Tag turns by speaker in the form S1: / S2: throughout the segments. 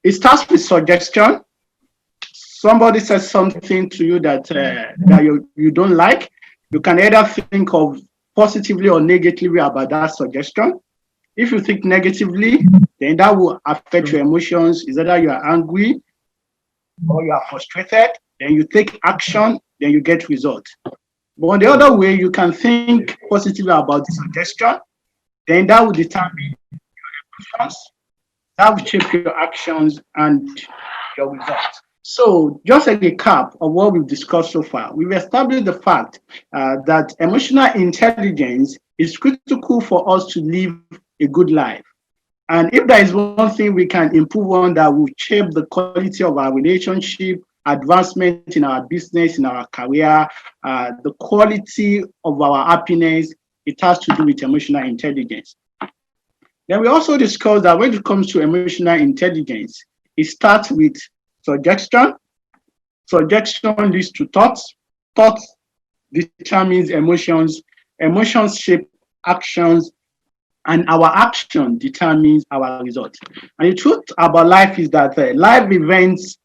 S1: It starts with suggestion. Somebody says something to you that you don't like. You can either think of positively or negatively about that suggestion. If you think negatively, then that will affect your emotions. Is either you are angry or you are frustrated, then you take action, then you get results. But on the other way, you can think positively about the suggestion, then that will determine actions, that will shape your actions and your results. So, just a recap of what we've discussed so far, we've established the fact that emotional intelligence is critical for us to live a good life. And if there is one thing we can improve on that will shape the quality of our relationship, advancement in our business, in our career, the quality of our happiness, it has to do with emotional intelligence. Then we also discussed that when it comes to emotional intelligence, it starts with suggestion. Suggestion leads to thoughts. Thoughts determines emotions. Emotions shape actions, and our action determines our result. And the truth about life is that life events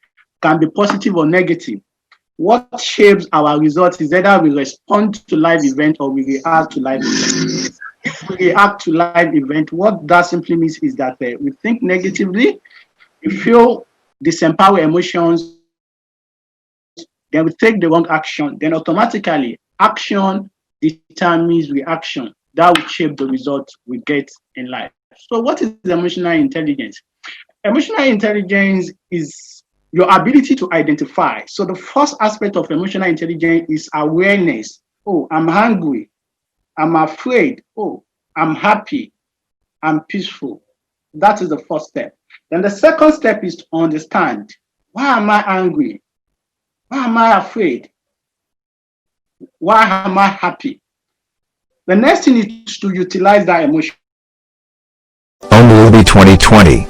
S1: can be positive or negative. What shapes our results is either we respond to life event or we react to life event. If we react to life event, what that simply means is that we think negatively, we feel disempower emotions, then we take the wrong action, then automatically action determines reaction. That will shape the result we get in life. So what is emotional intelligence? Emotional intelligence is your ability to identify. So the first aspect of emotional intelligence is awareness. Oh, I'm hungry. I'm afraid. Oh, I'm happy. I'm peaceful. That is the first step. Then the second step is to understand. Why am I angry? Why am I afraid? Why am I happy? The next thing is to utilize that emotion.
S2: Only 2020.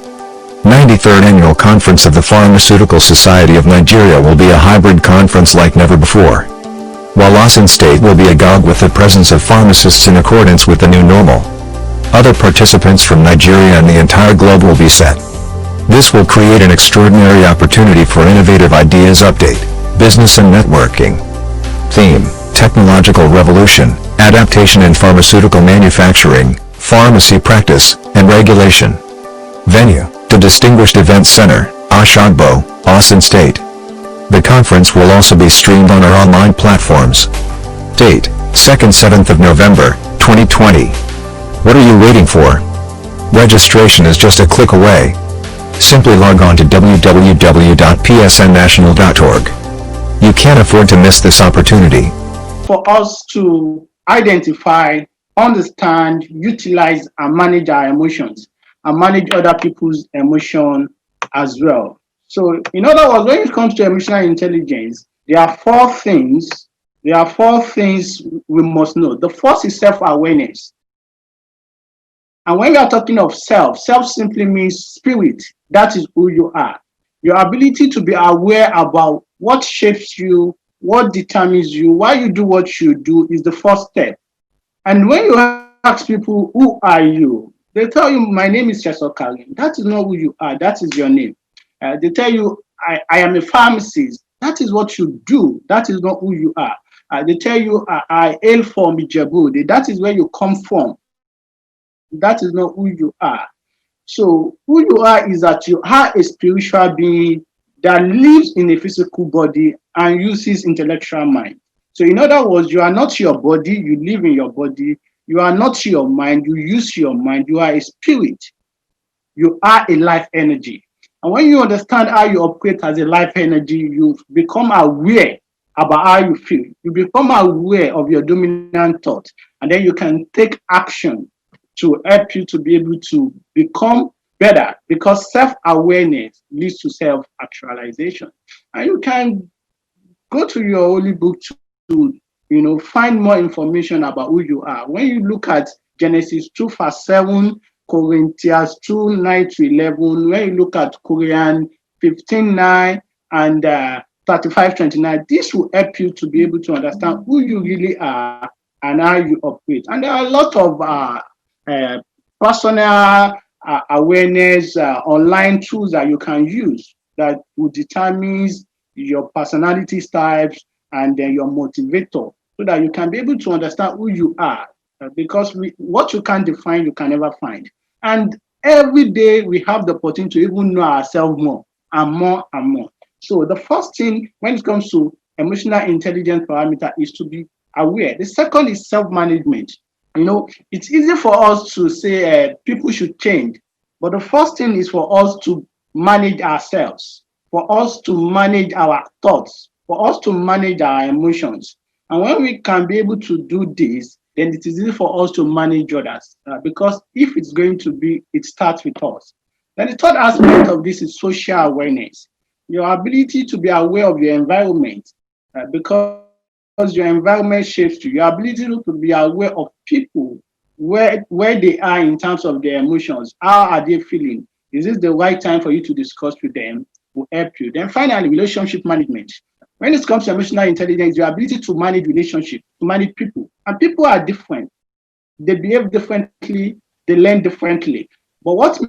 S2: 93rd Annual Conference of the Pharmaceutical Society of Nigeria will be a hybrid conference like never before. While Osun State will be agog with the presence of pharmacists in accordance with the new normal, other participants from Nigeria and the entire globe will be set. This will create an extraordinary opportunity for innovative ideas update, business and networking. Theme: Technological Revolution, Adaptation in Pharmaceutical Manufacturing, Pharmacy Practice, and Regulation. Venue: the Distinguished Events Center, Oshogbo, Osun State. The conference will also be streamed on our online platforms. Date: 2nd-7th of November, 2020. What are you waiting for? Registration is just a click away. Simply log on to www.psnnational.org. You can't afford to miss this opportunity.
S1: For us to identify, understand, utilize, and manage our emotions, and manage other people's emotion as well. So, in other words, when it comes to emotional intelligence, there are four things. There are four things we must know. The first is self-awareness. And when we are talking of self, self simply means spirit. That is who you are. Your ability to be aware about what shapes you, what determines you, why you do what you do is the first step. And when you ask people, who are you? They tell you, my name is Kareem. That is not who you are. That is your name. They tell you, I am a pharmacist. That is what you do. That is not who you are. They tell you, I hail from Ijebu. That is where you come from. That is not who you are. So who you are is that you are a spiritual being that lives in a physical body and uses intellectual mind. So in other words, you are not your body, you live in your body. You are not your mind, you use your mind. You are a spirit. You are a life energy. And when you understand how you operate as a life energy, you become aware about how you feel. You become aware of your dominant thought. And then you can take action to help you to be able to become better, because self-awareness leads to self-actualization. And you can go to your holy book to find more information about who you are. When you look at Genesis 2 verse 7, Corinthians 2 9 to 11, when you look at Korean 15:9 and 35:29, this will help you to be able to understand who you really are and how you operate. And there are a lot of personal awareness, online tools that you can use that will determine your personality types and then your motivator, so that you can be able to understand who you are. Because what you can't define, you can never find. And every day we have the opportunity to even know ourselves more and more and more. So the first thing when it comes to emotional intelligence parameter is to be aware. The second is self-management. It's easy for us to say people should change, but the first thing is for us to manage ourselves, for us to manage our thoughts, for us to manage our emotions. And when we can be able to do this, then it is easy for us to manage others. Because if it's going to be, it starts with us. Then the third aspect of this is social awareness. Your ability to be aware of your environment, because your environment shapes you. Your ability to be aware of people, where they are in terms of their emotions. How are they feeling? Is this the right time for you to discuss with them? Will help you. Then finally, relationship management. When it comes to emotional intelligence, your ability to manage relationships, to manage people. And people are different. They behave differently, they learn differently. But what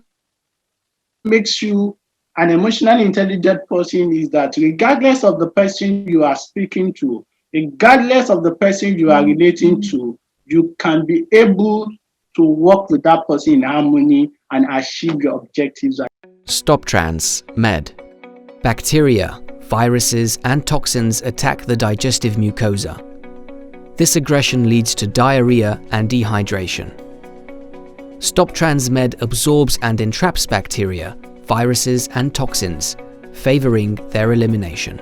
S1: makes you an emotionally intelligent person is that regardless of the person you are speaking to, regardless of the person you are relating to, you can be able to work with that person in harmony and achieve your objectives.
S3: StopTrans Med. Bacteria, viruses, and toxins attack the digestive mucosa. This aggression leads to diarrhea and dehydration. StopTrans Med absorbs and entraps bacteria, viruses, and toxins, favoring their elimination.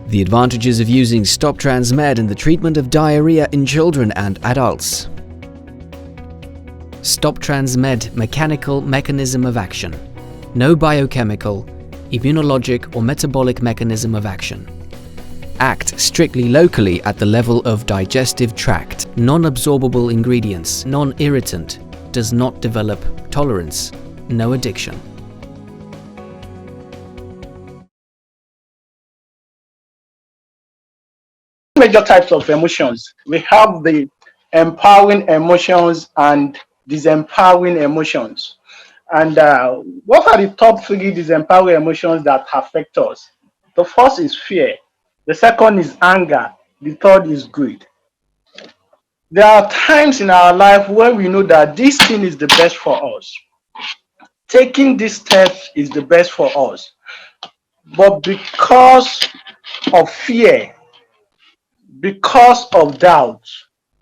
S3: The advantages of using StopTrans Med in the treatment of diarrhea in children and adults. StopTrans Med mechanical mechanism of action. No biochemical, immunologic or metabolic mechanism of action. Act strictly locally at the level of digestive tract. Non-absorbable ingredients, non-irritant, does not develop tolerance, no addiction.
S1: Major types of emotions. We have the empowering emotions and disempowering emotions. And what are the top three disempowering emotions that affect us? The first is fear. The second is anger. The third is greed. There are times in our life where we know that this thing is the best for us. Taking these steps is the best for us. But because of fear, because of doubt,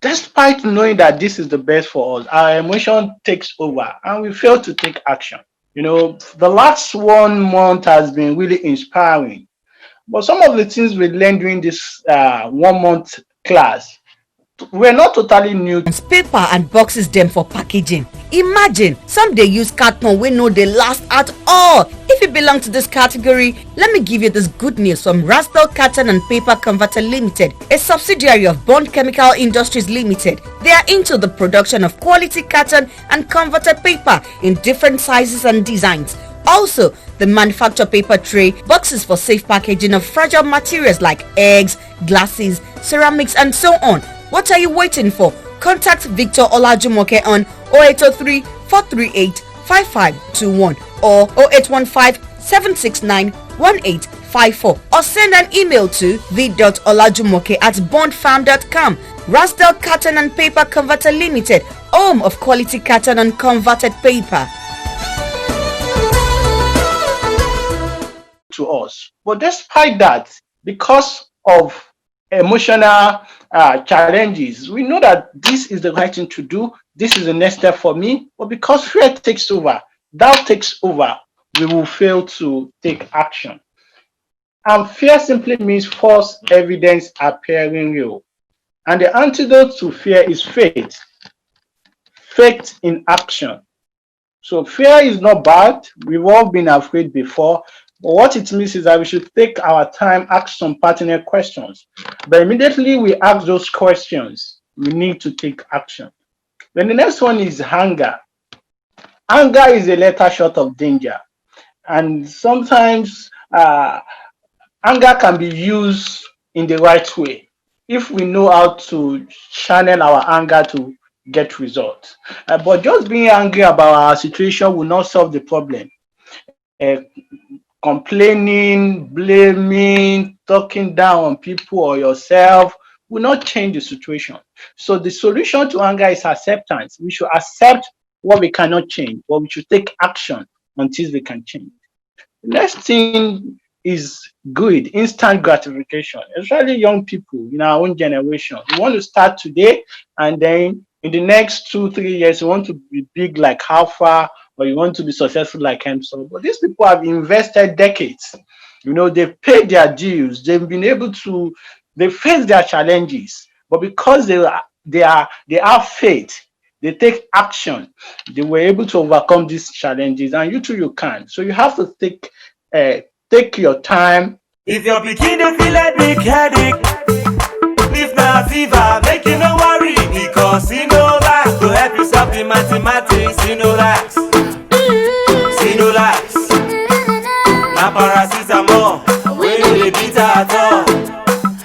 S1: despite knowing that this is the best for us, our emotion takes over and we fail to take action. The last 1 month has been really inspiring. But some of the things we learned during this 1 month class were not totally new.
S4: Paper and boxes them for packaging. Imagine some dey use carton wey no dey last at all. If you belong to this category, let me give you this good news from Rasdal Carton and Paper Converter Limited, a subsidiary of Bond Chemical Industries Limited. They are into the production of quality carton and converted paper in different sizes and designs. Also, they manufacture paper tray, boxes for safe packaging of fragile materials like eggs, glasses, ceramics, and so on. What are you waiting for? Contact Victor Olajumoke on 0803 438 5521 or 0815 769 1854 or send an email to v.olajumoke@bondfarm.com. Rasdal Carton and Paper Converter Limited, home of quality carton and converted paper.
S1: To us. But despite that, because of emotional challenges, we know that this is the right thing to do. This is the next step for me. But because fear takes over, doubt takes over, we will fail to take action. And fear simply means false evidence appearing real. And the antidote to fear is faith. Faith in action. So fear is not bad. We've all been afraid before. But what it means is that we should take our time, ask some pertinent questions. But immediately we ask those questions, we need to take action. Then the next one is anger. Anger is a letter short of danger. And sometimes anger can be used in the right way. if we know how to channel our anger to get results. But just being angry about our situation will not solve the problem. Uh, Complaining, blaming, talking down on people or yourself will not change the situation. So the solution to anger is acceptance. We should accept what we cannot change, but we should take action until we can change. The next thing is good, instant gratification, especially young people in our own generation. We want to start today, and then in the next 2, 3 years, you want to be big like Alpha, or you want to be successful like Hemsel. But these people have invested decades. They've paid their dues, they've been able to, they face their challenges, but because they have faith, they take action, they were able to overcome these challenges, and you too, you can. So you have to take your time.
S5: If your bikini feel like big headache, if na fever, make you no worry, because Sinolax to help you solve the mathematics. Sinolax, na paracetamol, we no dey bitter at all.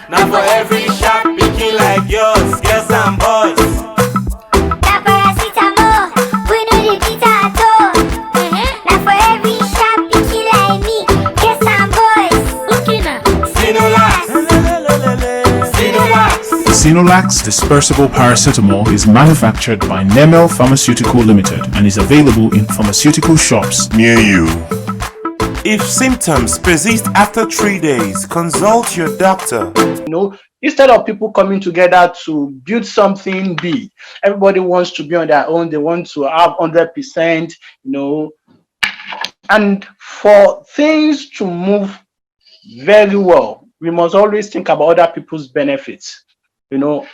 S5: Now for every sharp pikin like yours, girls and boys.
S6: Na paracetamol, we no dey bitter at all. Na for every sharp pikin like me, girls and boys.
S5: Sinolax.
S7: Sinolax dispersible paracetamol is manufactured by Nemel Pharmaceutical Limited and is available in pharmaceutical shops near you.
S5: If symptoms persist after 3 days, consult your doctor.
S1: Instead of people coming together to build something big, everybody wants to be on their own. They want to have 100%, and for things to move very well, we must always think about other people's benefits,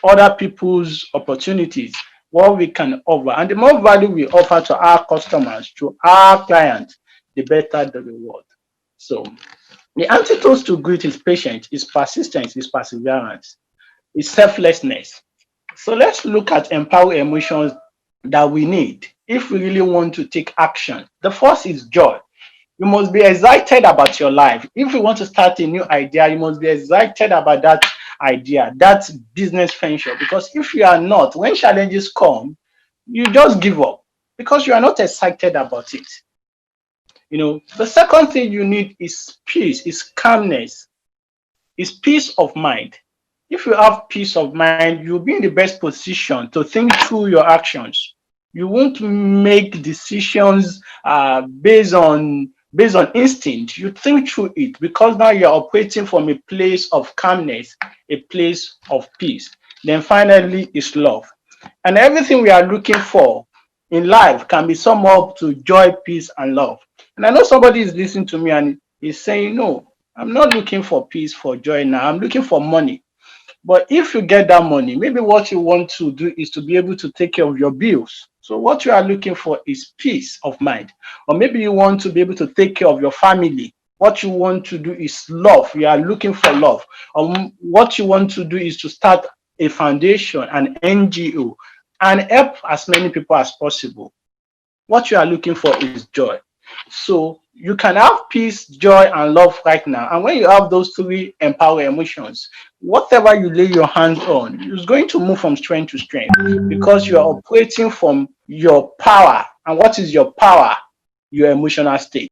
S1: other people's opportunities, what we can offer. And the more value we offer to our customers, to our clients, the better the reward. So the antidote to greed is patience, is persistence, is perseverance, is selflessness. So let's look at empower emotions that we need if we really want to take action. The first is joy. You must be excited about your life. If you want to start a new idea, you must be excited about that idea, that business venture. Because if you are not, when challenges come, you just give up because you are not excited about it. The second thing you need is peace, is calmness, is peace of mind. If you have peace of mind, you'll be in the best position to think through your actions. You won't make decisions based on instinct. You think through it because now you're operating from a place of calmness, a place of peace. Then finally is love. And everything we are looking for in life can be summed up to joy, peace, and love. And I know somebody is listening to me and is saying, no, I'm not looking for peace, for joy now. I'm looking for money. But if you get that money, maybe what you want to do is to be able to take care of your bills. So what you are looking for is peace of mind. Or maybe you want to be able to take care of your family. What you want to do is love. You are looking for love. What you want to do is to start a foundation, an NGO, and help as many people as possible. What you are looking for is joy. So you can have peace, joy, and love right now. And when you have those three empower emotions, whatever you lay your hands on is going to move from strength to strength because you are operating from your power. And what is your power? Your emotional state.